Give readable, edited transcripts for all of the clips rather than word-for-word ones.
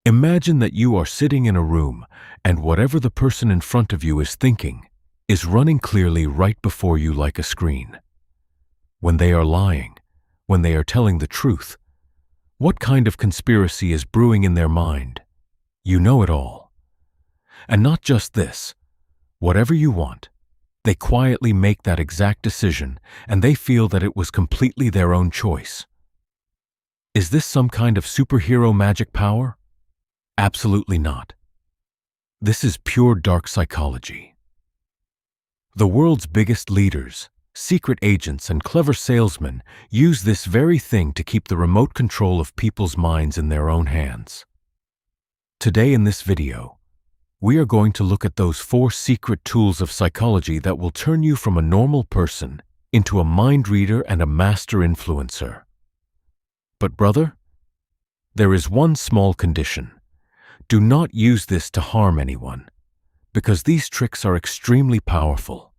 Imagine that you are sitting in a room and whatever the person in front of you is thinking is running clearly right before you like a screen. When they are lying, when they are telling the truth, what kind of conspiracy is brewing in their mind? You know it all. And not just this, whatever you want, they quietly make that exact decision and they feel that it was completely their own choice. Is this some kind of superhero magic power? Absolutely not. This is pure dark psychology. The world's biggest leaders, secret agents, and clever salesmen use this very thing to keep the remote control of people's minds in their own hands. Today in this video, we are going to look at those 4 secret tools of psychology that will turn you from a normal person into a mind reader and a master influencer. But brother, there is one small condition. Do not use this to harm anyone, because these tricks are extremely powerful.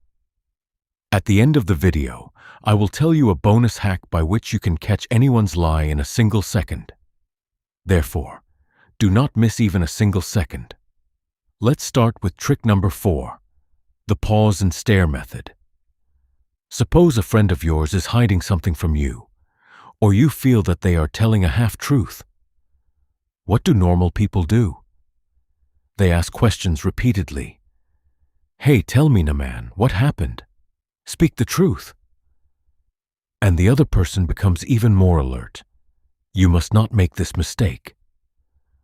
At the end of the video, I will tell you a bonus hack by which you can catch anyone's lie in a single second. Therefore, do not miss even a single second. Let's start with trick number 4, the pause and stare method. Suppose a friend of yours is hiding something from you, or you feel that they are telling a half-truth. What do normal people do? They ask questions repeatedly. Hey, tell me, man, what happened? Speak the truth. And the other person becomes even more alert. You must not make this mistake.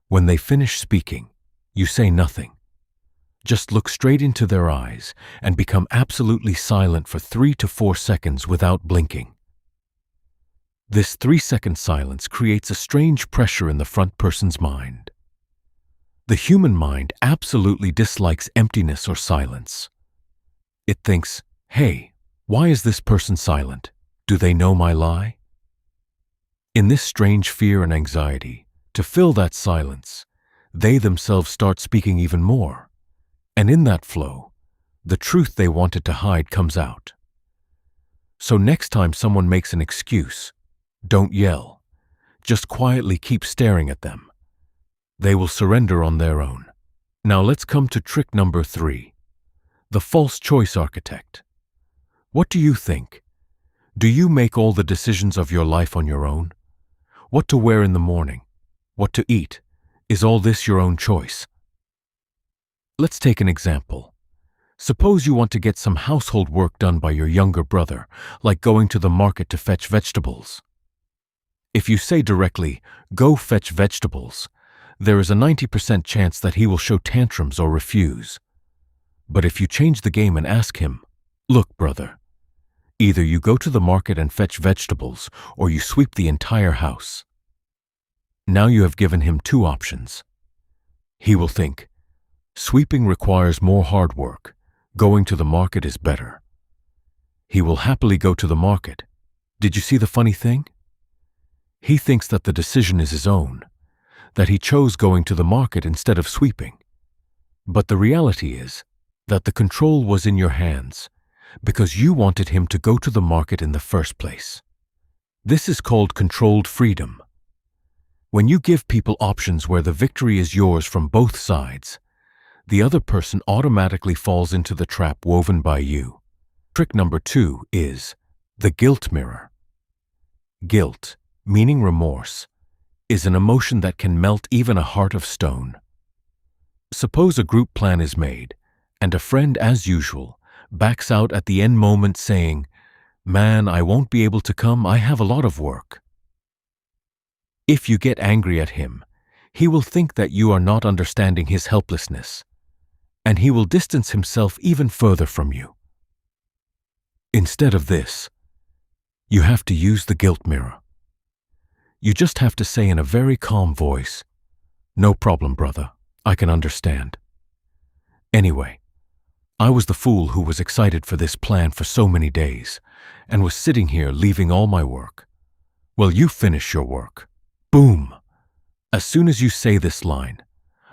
When they finish speaking, you say nothing. Just look straight into their eyes and become absolutely silent for 3 to 4 seconds without blinking. This 3-second silence creates a strange pressure in the front person's mind. The human mind absolutely dislikes emptiness or silence. It thinks, hey, why is this person silent? Do they know my lie? In this strange fear and anxiety, to fill that silence, they themselves start speaking even more. And in that flow, the truth they wanted to hide comes out. So next time someone makes an excuse, don't yell. Just quietly keep staring at them. They will surrender on their own. Now let's come to trick number 3, the false choice architect. What do you think? Do you make all the decisions of your life on your own? What to wear in the morning? What to eat? Is all this your own choice? Let's take an example. Suppose you want to get some household work done by your younger brother, like going to the market to fetch vegetables. If you say directly, go fetch vegetables, there is a 90% chance that he will show tantrums or refuse. But if you change the game and ask him, look, brother, either you go to the market and fetch vegetables or you sweep the entire house. Now you have given him 2 options. He will think, sweeping requires more hard work. Going to the market is better. He will happily go to the market. Did you see the funny thing? He thinks that the decision is his own, that he chose going to the market instead of sweeping. But the reality is that the control was in your hands because you wanted him to go to the market in the first place. This is called controlled freedom. When you give people options where the victory is yours from both sides, the other person automatically falls into the trap woven by you. Trick number 2 is the guilt mirror. Guilt, meaning remorse, is an emotion that can melt even a heart of stone. Suppose a group plan is made, and a friend, as usual, backs out at the end moment saying, man, I won't be able to come, I have a lot of work. If you get angry at him, he will think that you are not understanding his helplessness, and he will distance himself even further from you. Instead of this, you have to use the guilt mirror. You just have to say in a very calm voice, no problem, brother, I can understand. Anyway, I was the fool who was excited for this plan for so many days and was sitting here leaving all my work. Well, you finish your work. Boom! As soon as you say this line,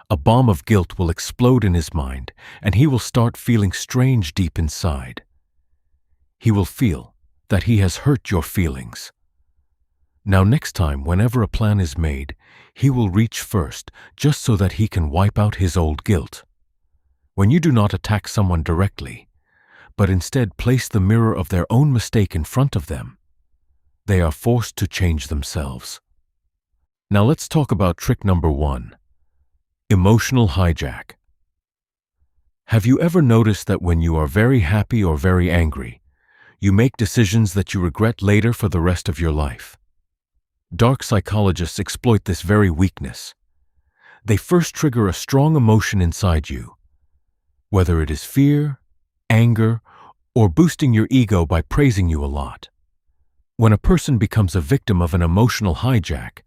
a bomb of guilt will explode in his mind and he will start feeling strange deep inside. He will feel that he has hurt your feelings. Now next time, whenever a plan is made, he will reach first, just so that he can wipe out his old guilt. When you do not attack someone directly, but instead place the mirror of their own mistake in front of them, they are forced to change themselves. Now let's talk about trick number 1, emotional hijack. Have you ever noticed that when you are very happy or very angry, you make decisions that you regret later for the rest of your life? Dark psychologists exploit this very weakness. They first trigger a strong emotion inside you, whether it is fear, anger, or boosting your ego by praising you a lot. When a person becomes a victim of an emotional hijack,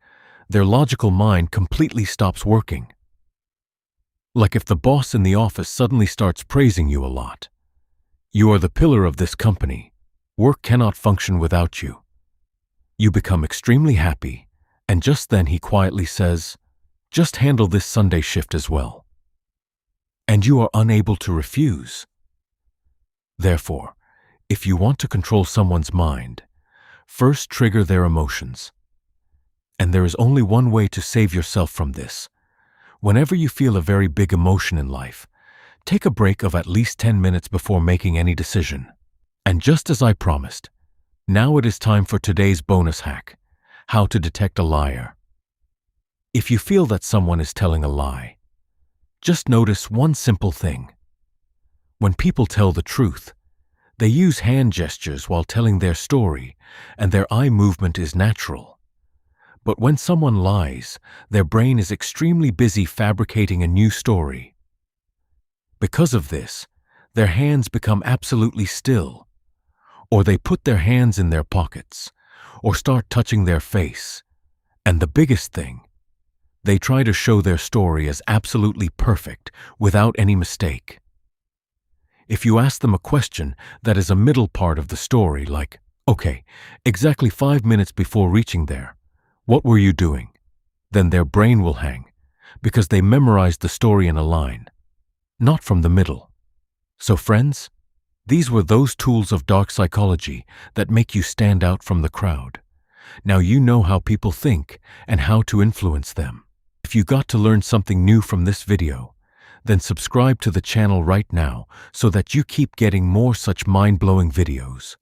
their logical mind completely stops working. Like if the boss in the office suddenly starts praising you a lot. You are the pillar of this company. Work cannot function without you. You become extremely happy, and just then he quietly says, "Just handle this Sunday shift as well." And you are unable to refuse. Therefore, if you want to control someone's mind, first trigger their emotions. And there is only one way to save yourself from this. Whenever you feel a very big emotion in life, take a break of at least 10 minutes before making any decision. And just as I promised, now it is time for today's bonus hack, how to detect a liar. If you feel that someone is telling a lie, just notice one simple thing. When people tell the truth, they use hand gestures while telling their story, and their eye movement is natural. But when someone lies, their brain is extremely busy fabricating a new story. Because of this, their hands become absolutely still, or they put their hands in their pockets, or start touching their face. And the biggest thing, they try to show their story as absolutely perfect, without any mistake. If you ask them a question that is a middle part of the story, like, "Okay, exactly 5 minutes before reaching there, what were you doing?" then their brain will hang, because they memorized the story in a line, not from the middle. So friends, these were those tools of dark psychology that make you stand out from the crowd. Now you know how people think and how to influence them. If you got to learn something new from this video, then subscribe to the channel right now so that you keep getting more such mind-blowing videos.